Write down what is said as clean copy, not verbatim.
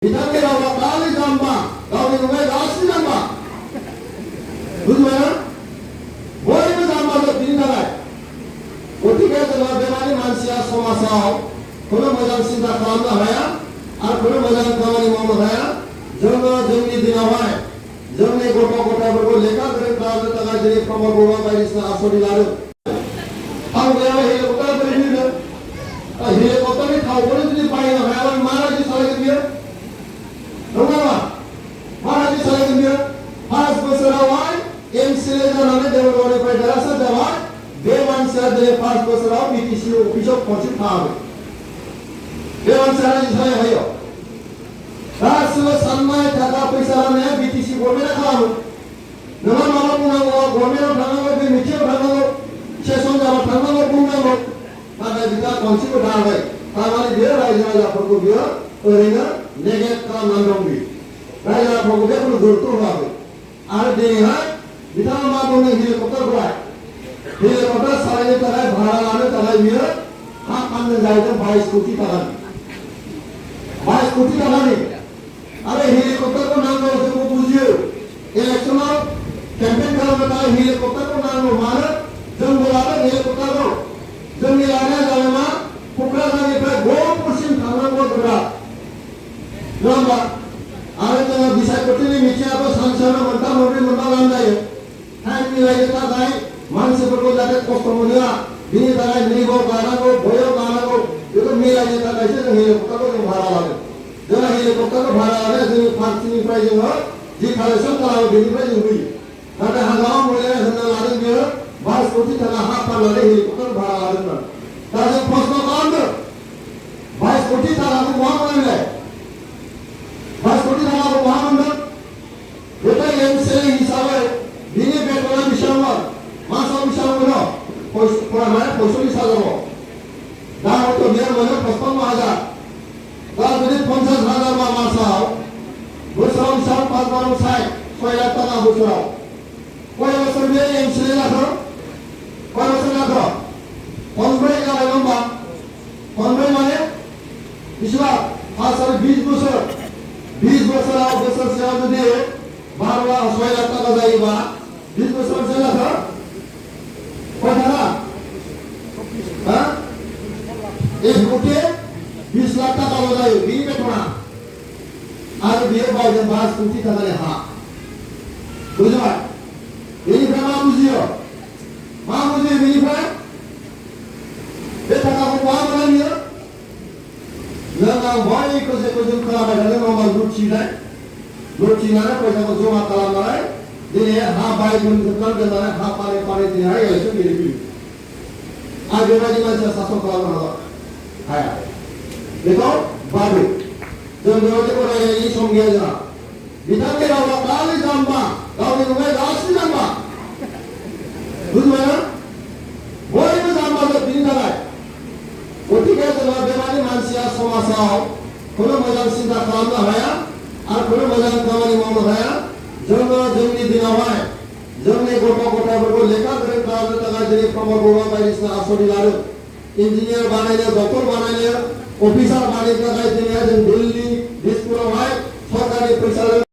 बिथांनि रावा खालि जाम्बा गावनि नङै गासै जाम्बा बुजिबायना बयबो जाम्बाजोब बिनि थाखाय गतिके जोङो बेबादि मानसिया समाजाव खुनु मोजां सिन्ता खालामनो हाया आरो खुनु मोजां खामानि मावनो हाया जोङो जोंनि दिनावहाय जोंनि गथ' गथायफोरखौ लेखा गोरों खालामनो थाखाय जेरै प्रमद बरुवा बायदिसिना आसनि लादों थाव गैयाबा हेलिकप्टार बोरै बिरनो हेलिकप्टारनि थावखौनो जुदि बायनो हायाबा मा रायजो सालायगोन बियो नङा मा रायजो सालायगोन बियो 5 बोसोरावहाय एमसिएलए जानानै देवगड़निफ्राय देरहासार जाबाय बे मानसिया दिनै 5 बोसोराव बिटिसि अफिसाव खनसे थाङाखै बे मानसिया रायजो सालायनो हायो गासिबो साननाय थाखा फैसा राननाया बिटिसि गभर्नमेन्टआ खालामो नोंहा माबा बुंनांगौ गभर्नमेन्टआव थांनांगौ बे मिथिङाव थांनांगौ सेसन जाबा थांनांगौ बुंनांगौ नाथाय बिथाङा खनसेबो थाङाखै थारमाने बियो रायजो राजाफोरखौ बियो ओरैनो नेगेट खालामनानै दं बियो रायजो राजाफोरखौ बे खुनु गुरुत्व होआखै आरो दिनैहाय बिथाङा मा बुंदों हेलिकप्टारखौहाय हेलिकप्टार सालायनो थाखाय भारा लानो थाखाय बियो हा फाननो जाहैदों 22 कोटि टाकानि 22 कोटि टाकानि आरो हेलिकप्टारखौ नांगौ जोंबो बुजियो इलेक्सनाव केम्पेन खालामनो थाखाय हेलिकप्टारखौ नांगौ मानो जोंबो लादों हेलिकप्टारखौ जोंनि लानाया जाबाय मा क'क्राझारनिफ्राय गहपुरसिम थांनांगौ गोब्राब नङा होमबा आरो जोङो बिसायख'थिनि मिथिङाबो सानसेयावनो मोनथाम मोनब्रै मोनबा गाहाम जायो टाइम मिलायनो थाखाय मानसिफोरखौ जाहाथे खस्थ' मोनहोआ बिनि थाखाय निगम लानांगौ भयक लानांगौ बेखौ मिलायनो थाखायसो जों हेलिकप्टारखौ जों भारा लादों जोंहा हेलिकप्टारखौ भारा लानाया जोंनि पार्टिनिफ्राय जोङो जि कालेक्सन खालामो बेनिफ्राय जों होयो नाथाय हाग्रामा महिलाया होनना लादों बियो 22 कोटि टाका हा फाननानै हेलिकप्टार भारा लादोंमोन दा जों प्रश्न खालामदों 22 कोटि टाकाखौ बहा मोननाय 22 कोटि टाकाखौ बहा मोनदों बेटा एमसिएलए हिसाबै बिनि बेथना बेसेबांमोन मासाव बेसेबां मोनो फरायनाया 45,000 दा हयथ' बियो मोनो 55,000 दा जुदि 50,000 बा मासाव बोसोराव बेसेबां 5 बाराव 6 लाख टाका बोसोराव कय बोसोर बियो एमसिएलए जाखो कय बोसोर जाखो खनब्रै जाबाय नङा होमबा खनब्रै माने बेसेबां 5 आरो 20 बोसोर 20 बोसोराव बोसोरसेयाव जुदि 12 लाख 6 लाख टाका जायोबा 20 बोसोराव बेसेबां जाखो कय टाका 1 कोटि 20 लाख टाकाल' जायो बिनि बेथना आरो बियो बायदों 22 कोटि टाकानि हा बुजिबाय बेनिफ्राय मा बुजियो बेनिफ्राय बे टाकाखौ बहा मोनो बियो नों आं बयखौ जेखौ जों खोनाबाय थादों नङा होमबा लुथिनानै फैसाखौ जमा खालामनानै दिनै हा बायजोबनानै दोननानै हा फानै दिनैहाय इलेक्सन गेलेफैयो आरो बेबायदि मानसिया सासन खालामनो हाया बेखौ बादो जों बेबायदिखौ रायलायनायनि सम गैया जोंहा बिथांनि रावा खालि जाम्बा गावनि नङै गासै जाम्बा बुजिबायना बयबो जाम्बाजोब बिनि थाखाय गतिके जोङो बेबादि मानसिया समाजाव खुनु मोजां सिन्ता खालामनो हाया आरो खुनु मोजां खामानि मावनो हाया जोङो जोंनि दिनावहाय जोंनि गथ' गथायफोरखौ लेखा गोरों खालामनो थाखाय जेरै प्रमद बरुवा बायदिसिना आसनि लादों इन्जिनियार बानायनो डक्टर बानायनो अफिसार बानायनो थाखाय दिनै जों दिल्ली दिसपुरावहाय सरकारनि फैसा